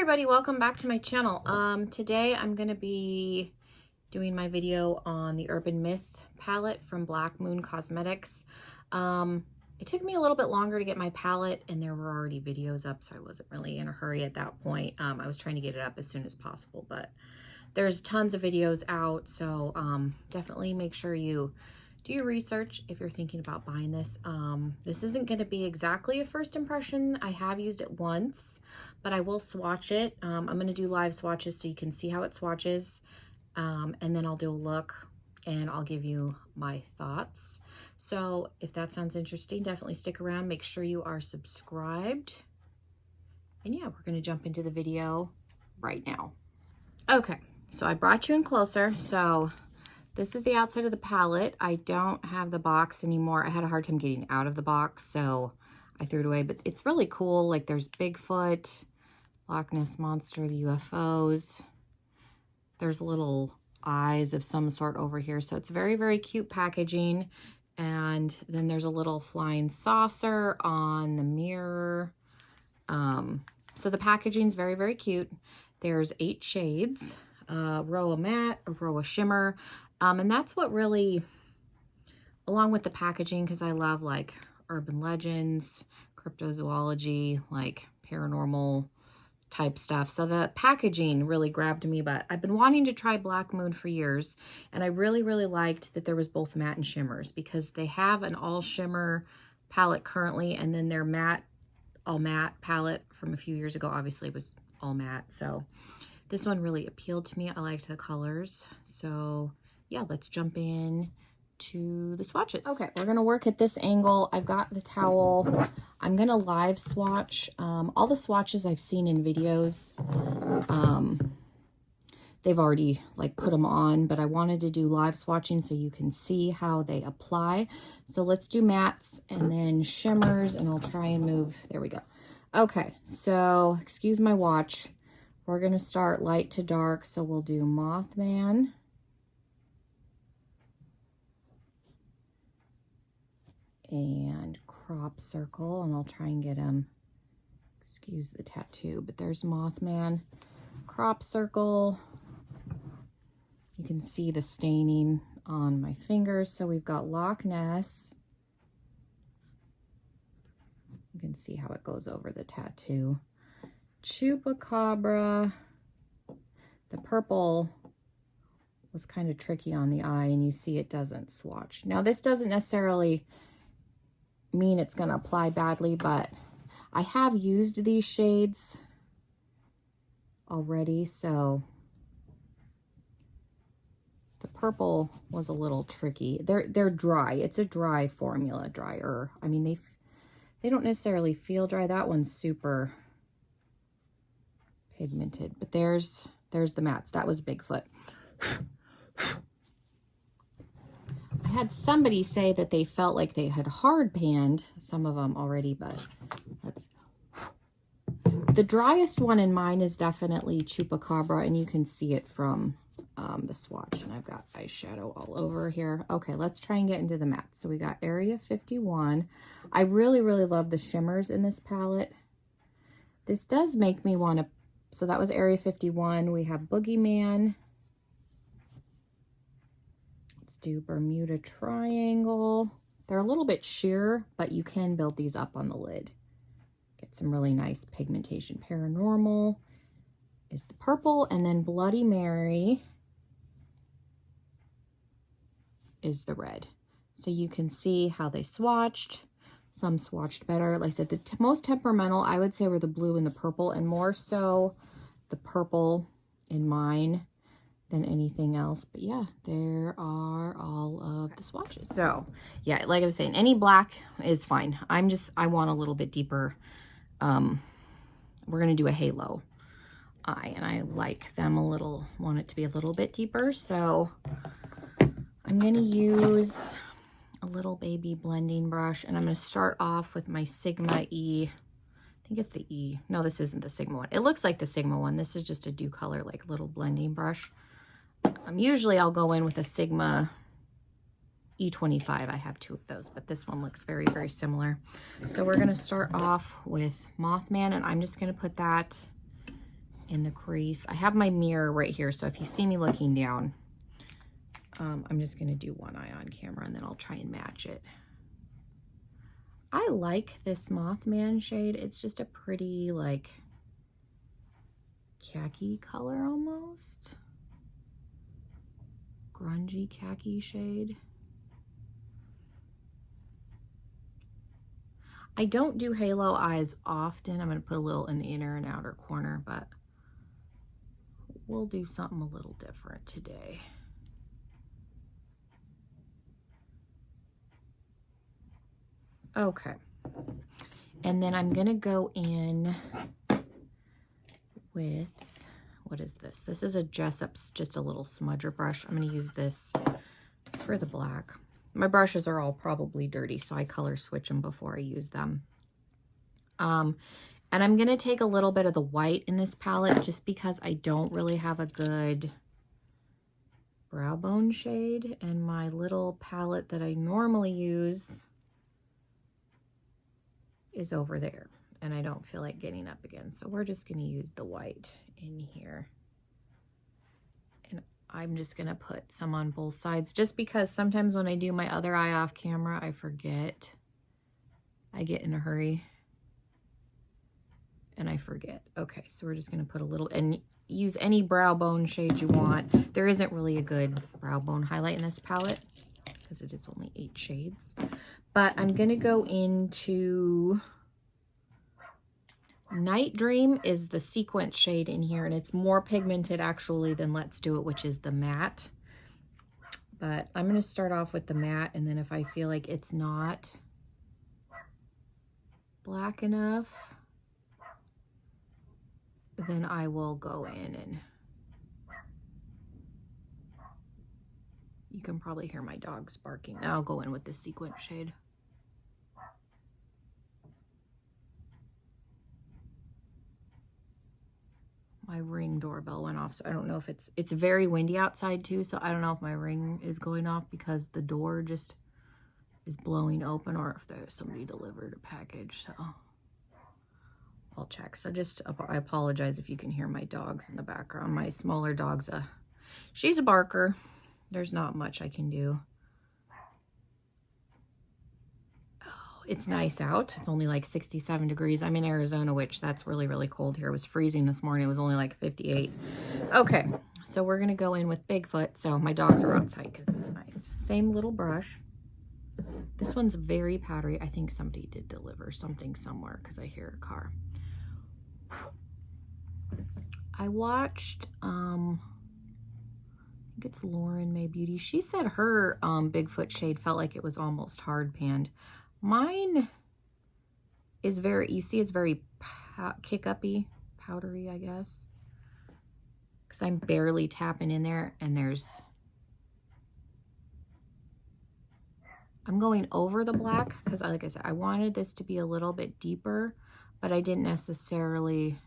everybody, welcome back to my channel. Today I'm going to be doing my video on the Urban Myth palette from Black Moon Cosmetics. It took me a little bit longer to get my palette and there were already videos up, so I wasn't really in a hurry at that point. I was trying to get it up as soon as possible, but there's tons of videos out, so definitely make sure you do your research if you're thinking about buying this. This isn't going to be exactly a first impression. I have used it once, but I will swatch it. I'm going to do live swatches so you can see how it swatches, and then I'll do a look and I'll give you my thoughts. So if that sounds interesting, definitely stick around. Make sure you are subscribed. And yeah, we're going to jump into the video right now. Okay, so I brought you in closer. So this is the outside of the palette. I don't have the box anymore. I had a hard time getting out of the box, so I threw it away, but it's really cool. Like there's Bigfoot, Loch Ness Monster, the UFOs. There's little eyes of some sort over here. So it's very, very cute packaging. And then there's a little flying saucer on the mirror. So the packaging's very, very cute. There's 8 shades, a row of matte, a row of shimmer. And that's what really, along with the packaging, because I love like urban legends, cryptozoology, like paranormal type stuff. So the packaging really grabbed me, but I've been wanting to try Black Moon for years. And I really, really liked that there was both matte and shimmers, because they have an all shimmer palette currently. And then their matte, all matte palette from a few years ago, obviously was all matte. So this one really appealed to me. I liked the colors. So yeah, let's jump in to the swatches. Okay, we're gonna work at this angle. I've got the towel. I'm gonna live swatch. All the swatches I've seen in videos, they've already like put them on, but I wanted to do live swatching so you can see how they apply. So let's do mattes and then shimmers, and I'll try and move. There we go. Okay, so excuse my watch. We're gonna start light to dark. So we'll do Mothman. And Crop Circle, and I'll try and get them, excuse the tattoo, but there's Mothman, Crop Circle. You can see the staining on my fingers. So we've got Loch Ness. You can see how it goes over the tattoo. Chupacabra. The purple was kind of tricky on the eye, and you see it doesn't swatch. Now this doesn't necessarily mean it's going to apply badly, but I have used these shades already, so the purple was a little tricky. They're dry. It's a dry formula, drier. I mean, they don't necessarily feel dry. That one's super pigmented, but there's the mattes. That was Bigfoot. I had somebody say that they felt like they had hard panned some of them already, but the driest one in mine is definitely Chupacabra, and you can see it from the swatch. And I've got eyeshadow all over here. Okay, let's try and get into the matte. So we got Area 51. I really, really love the shimmers in this palette. This does make me want to, so that was Area 51. We have Boogeyman. Let's do Bermuda Triangle. They're a little bit sheer, but you can build these up on the lid. Get some really nice pigmentation. Paranormal is the purple, and then Bloody Mary is the red. So you can see how they swatched. Some swatched better. Like I said, the most temperamental, I would say, were the blue and the purple, and more so the purple in mine than anything else. But yeah, there are all of the swatches. So yeah, like I was saying, any black is fine. I want a little bit deeper. We're gonna do a halo eye, and I like them a little, want it to be a little bit deeper. So I'm gonna use a little baby blending brush, and I'm gonna start off with my Sigma E. I think it's the E. No, this isn't the Sigma one. It looks like the Sigma one. This is just a Dew Color, like little blending brush. Usually I'll go in with a Sigma E25. I have 2 of those, but this one looks very, very similar. So we're going to start off with Mothman, and I'm just going to put that in the crease. I have my mirror right here, so if you see me looking down, I'm just going to do one eye on camera and then I'll try and match it. I like this Mothman shade. It's just a pretty, like, khaki color almost. Grungy khaki shade. I don't do halo eyes often. I'm going to put a little in the inner and outer corner, but we'll do something a little different today. Okay. And then I'm going to go in with, what is this? This is a Jessup's, just a little smudger brush. I'm going to use this for the black. My brushes are all probably dirty, so I color switch them before I use them. And I'm going to take a little bit of the white in this palette just because I don't really have a good brow bone shade. And my little palette that I normally use is over there. And I don't feel like getting up again. So we're just going to use the white in here. And I'm just going to put some on both sides just because sometimes when I do my other eye off camera, I forget. I get in a hurry and I forget. Okay, so we're just going to put a little, and use any brow bone shade you want. There isn't really a good brow bone highlight in this palette because it is only 8 shades. But I'm going to go into Night Dream is the sequence shade in here, and it's more pigmented actually than Let's Do It, which is the matte. But I'm going to start off with the matte, and then if I feel like it's not black enough, then I will go in and you can probably hear my dogs barking. I'll go in with the sequence shade. My Ring doorbell went off, so I don't know if it's very windy outside too, so I don't know if my Ring is going off because the door just is blowing open or if there's somebody delivered a package, so I'll check. So I apologize if you can hear my dogs in the background. My smaller dog's she's a barker. There's not much I can do. It's nice out. It's only like 67 degrees. I'm in Arizona, which that's really, really cold here. It was freezing this morning. It was only like 58. Okay, so we're going to go in with Bigfoot. So my dogs are outside because it's nice. Same little brush. This one's very powdery. I think somebody did deliver something somewhere because I hear a car. I watched, I think it's Lauren May Beauty. She said her Bigfoot shade felt like it was almost hard panned. Mine is very, you see it's very kick-uppy, powdery, I guess. Because I'm barely tapping in there and I'm going over the black because like I said, I wanted this to be a little bit deeper, but I didn't necessarily,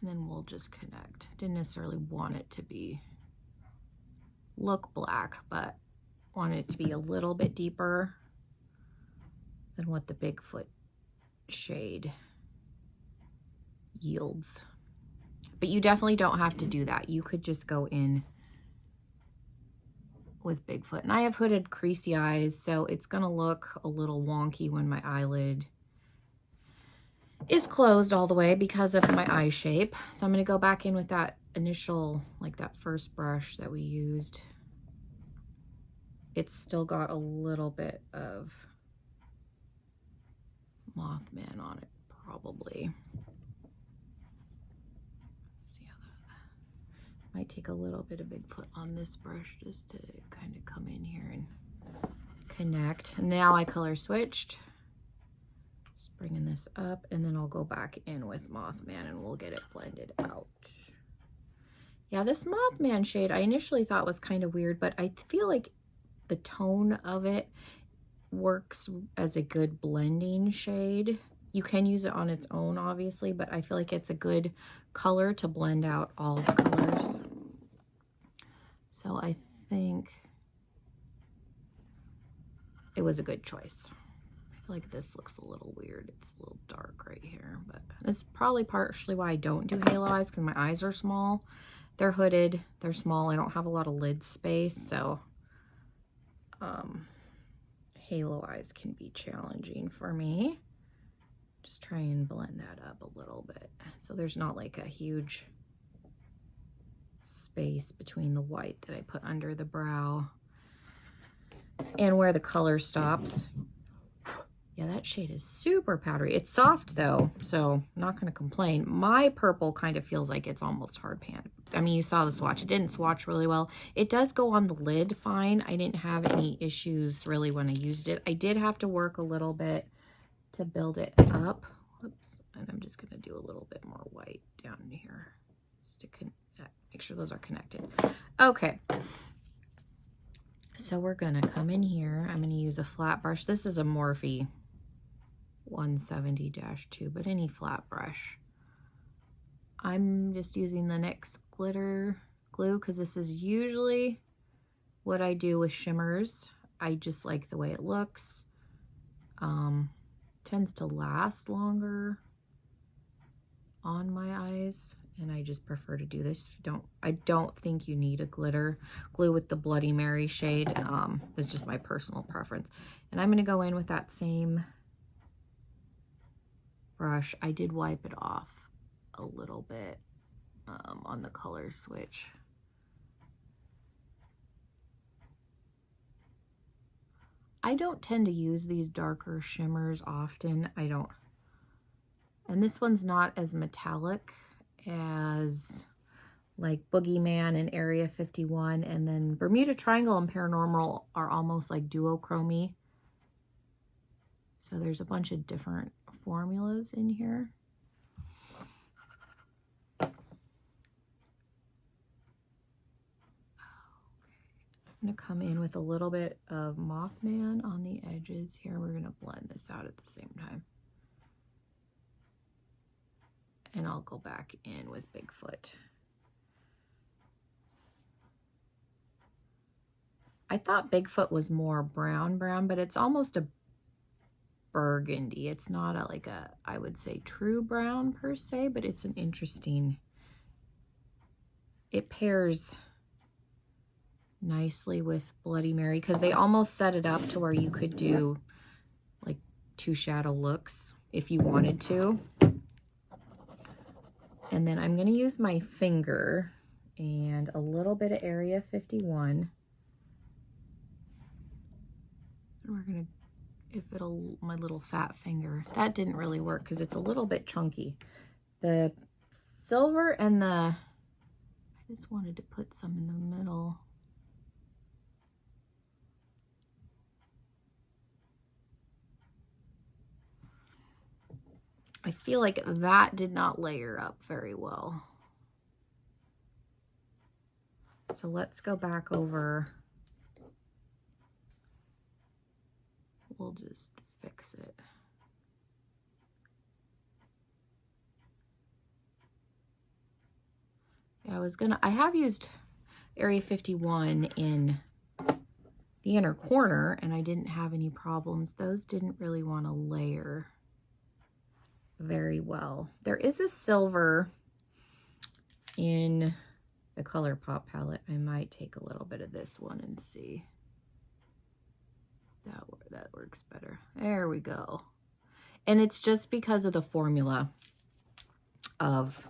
and then we'll just connect. Didn't necessarily want it to look black, but wanted it to be a little bit deeper than what the Bigfoot shade yields. But you definitely don't have to do that. You could just go in with Bigfoot. And I have hooded creasy eyes, so it's gonna look a little wonky when my eyelid is closed all the way because of my eye shape. So I'm gonna go back in with that initial, like that first brush that we used. It's still got a little bit of Mothman on it, probably. See how that might take a little bit of Bigfoot on this brush just to kind of come in here and connect. Now I color switched. Just bringing this up, and then I'll go back in with Mothman and we'll get it blended out. Yeah, this Mothman shade I initially thought was kind of weird, but I feel like the tone of it works as a good blending shade. You can use it on its own, obviously, but I feel like it's a good color to blend out all the colors. So I think it was a good choice. feel like this looks a little weird. It's a little dark right here, but this is probably partially why I don't do halo eyes, because my eyes are small. They're hooded, they're small. I don't have a lot of lid space, so halo eyes can be challenging for me. Just try and blend that up a little bit so there's not like a huge space between the white that I put under the brow and where the color stops. Yeah, that shade is super powdery. It's soft though, so I'm not gonna complain. My purple kind of feels like it's almost hard pan. I mean, you saw the swatch. It didn't swatch really well. It does go on the lid fine. I didn't have any issues really when I used it. I did have to work a little bit to build it up. Whoops. And I'm just gonna do a little bit more white down here just to make sure those are connected. Okay. So we're gonna come in here. I'm gonna use a flat brush. This is a Morphe 170-2, but any flat brush. I'm just using the NYX glitter glue because this is usually what I do with shimmers. I just like the way it looks. Tends to last longer on my eyes, and I just prefer to do this. I don't think you need a glitter glue with the Bloody Mary shade. That's just my personal preference. And I'm gonna go in with that same brush. I did wipe it off a little bit on the color switch. I don't tend to use these darker shimmers often. I don't. And this one's not as metallic as like Boogeyman and Area 51, and then Bermuda Triangle and Paranormal are almost like duochrome-y. So there's a bunch of different formulas in here. Okay. I'm gonna come in with a little bit of Mothman on the edges here. We're gonna blend this out at the same time. And I'll go back in with Bigfoot. I thought Bigfoot was more brown, but it's almost a burgundy. It's not I would say true brown per se, but it's an interesting, it pairs nicely with Bloody Mary because they almost set it up to where you could do like 2 shadow looks if you wanted to. And then I'm going to use my finger and a little bit of Area 51. And we're going to, my little fat finger. That didn't really work because it's a little bit chunky. The silver and I just wanted to put some in the middle. I feel like that did not layer up very well. So let's go back over. We'll just fix it. Yeah, I have used Area 51 in the inner corner and I didn't have any problems. Those didn't really want to layer very well. There is a silver in the ColourPop palette. I might take a little bit of this one and see. That works better. There we go. And it's just because of the formula of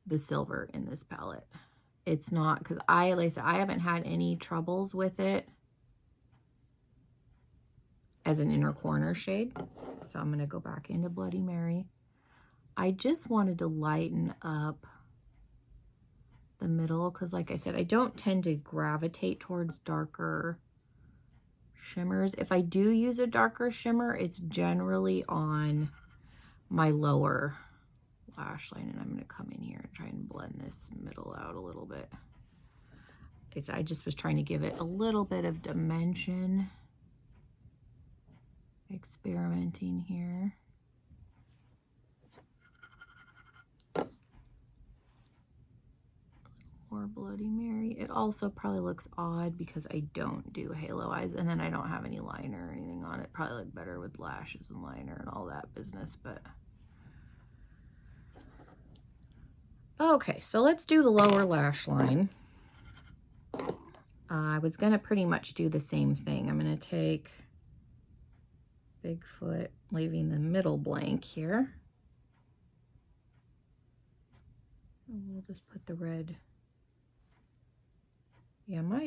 the silver in this palette. It's not, because like I said, I haven't had any troubles with it as an inner corner shade. So I'm going to go back into Bloody Mary. I just wanted to lighten up the middle because like I said, I don't tend to gravitate towards darker shimmers. If I do use a darker shimmer, it's generally on my lower lash line, and I'm going to come in here and try and blend this middle out a little bit. I just was trying to give it a little bit of dimension. Experimenting here. More Bloody Mary. It also probably looks odd because I don't do halo eyes and then I don't have any liner or anything on. It probably looked better with lashes and liner and all that business, but. Okay, so let's do the lower lash line. I was gonna pretty much do the same thing. I'm gonna take Bigfoot, leaving the middle blank here. And we'll just put the red. Yeah, my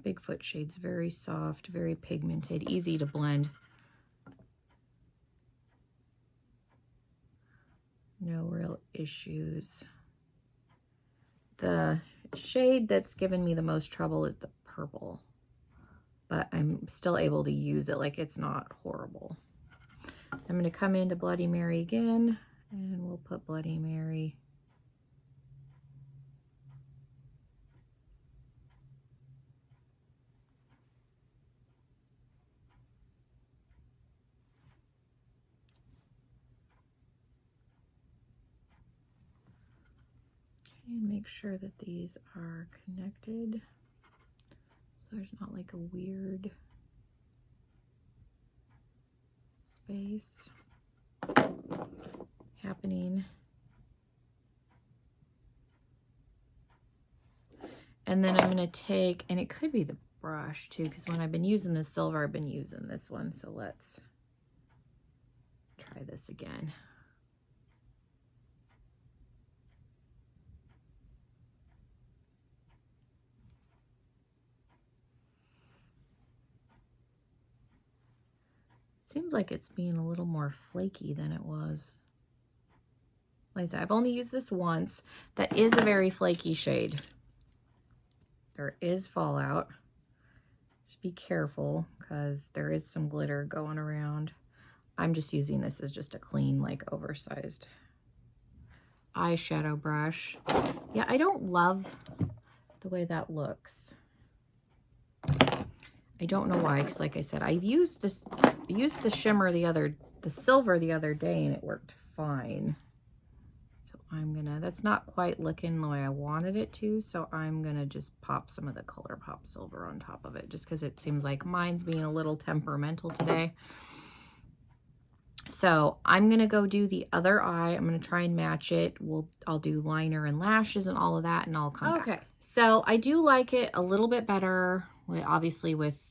Bigfoot shade's very soft, very pigmented, easy to blend. No real issues. The shade that's given me the most trouble is the purple, but I'm still able to use it, like it's not horrible. I'm going to come into Bloody Mary again, and we'll put Bloody Mary. Okay, make sure that these are connected, so there's not like a weird space happening. And then I'm going to take, and it could be the brush too, because when I've been using the silver, I've been using this one. So let's try this again. Seems like it's being a little more flaky than it was. Like I said, I've only used this once. That is a very flaky shade. There is fallout. Just be careful because there is some glitter going around. I'm just using this as just a clean, like oversized eyeshadow brush. Yeah, I don't love the way that looks. I don't know why, because like I said, I've used this, used the shimmer the silver the other day, and it worked fine. So I'm gonna, that's not quite looking the way I wanted it to, so I'm gonna just pop some of the ColourPop silver on top of it, just because it seems like mine's being a little temperamental today. So I'm gonna go do the other eye. I'm gonna try and match it. I'll do liner and lashes and all of that, and I'll come back. Okay, so I do like it a little bit better, obviously with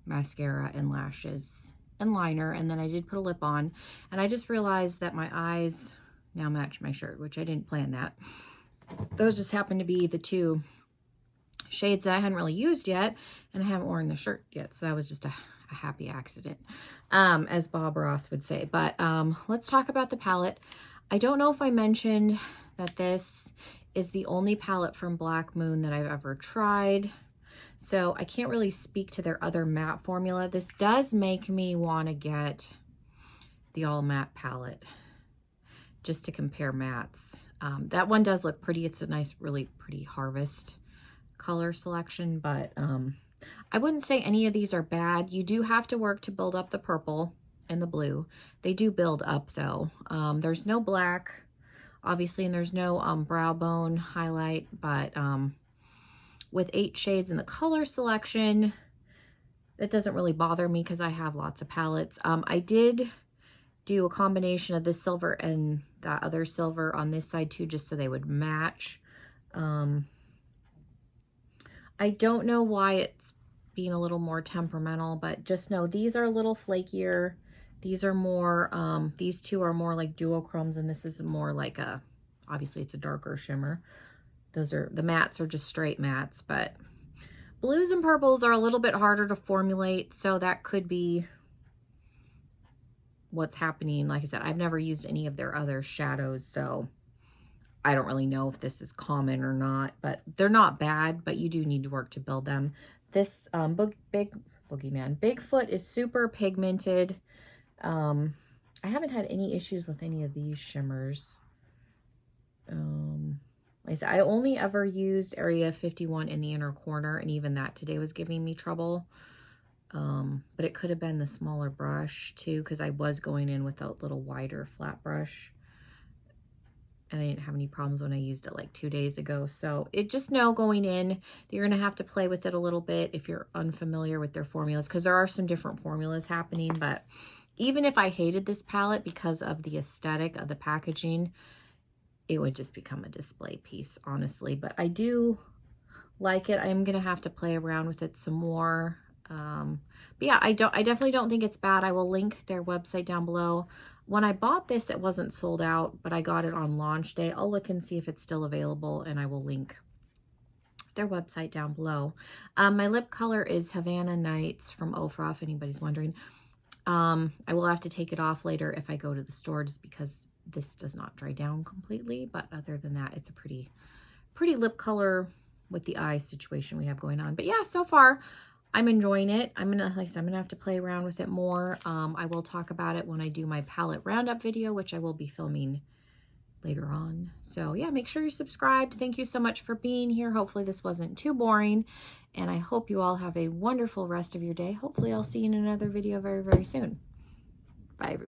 mascara and lashes and liner, and then I did put a lip on, and I just realized that my eyes now match my shirt, which I didn't plan that. Those just happen to be the two shades that I hadn't really used yet, and I haven't worn the shirt yet, so that was just a happy accident, as Bob Ross would say. But let's talk about the palette. I don't know if I mentioned that this is the only palette from Black Moon that I've ever tried, so I can't really speak to their other matte formula. This does make me want to get the all matte palette just to compare mattes. That one does look pretty. It's a nice, really pretty harvest color selection, but I wouldn't say any of these are bad. You do have to work to build up the purple and the blue. They do build up though. There's no black, obviously, and there's no brow bone highlight, but with 8 shades in the color selection, that doesn't really bother me because I have lots of palettes. I did do a combination of this silver and that other silver on this side too, just so they would match. I don't know why it's being a little more temperamental, but just know these are a little flakier. These are more, these two are more like duochromes, and this is more like a, obviously it's a darker shimmer. Those are, the mattes are just straight mattes, but blues and purples are a little bit harder to formulate, so that could be what's happening. Like I said, I've never used any of their other shadows, so I don't really know if this is common or not, but they're not bad, but you do need to work to build them. This Bigfoot is super pigmented. I haven't had any issues with any of these shimmers. Like I said, I only ever used Area 51 in the inner corner, and even that today was giving me trouble. But it could have been the smaller brush too, because I was going in with a little wider flat brush. and I didn't have any problems when I used it like 2 days ago. So just know going in that you're going to have to play with it a little bit if you're unfamiliar with their formulas, because there are some different formulas happening. But even if I hated this palette because of the aesthetic of the packaging, it would just become a display piece, honestly. But I do like it. I'm gonna have to play around with it some more. But yeah, I definitely don't think it's bad. I will link their website down below. When I bought this, it wasn't sold out, but I got it on launch day. I'll look and see if it's still available, and I will link their website down below. My lip color is Havana Nights from Ofra, if anybody's wondering. I will have to take it off later if I go to the store, just because this does not dry down completely. But other than that, it's a pretty lip color with the eye situation we have going on. But yeah, so far I'm enjoying it. Like I said, I'm gonna have to play around with it more. I will talk about it when I do my palette roundup video, which I will be filming later on. So yeah, make sure you're subscribed. Thank you so much for being here. Hopefully this wasn't too boring, and I hope you all have a wonderful rest of your day. Hopefully I'll see you in another video very, very soon. Bye, everybody.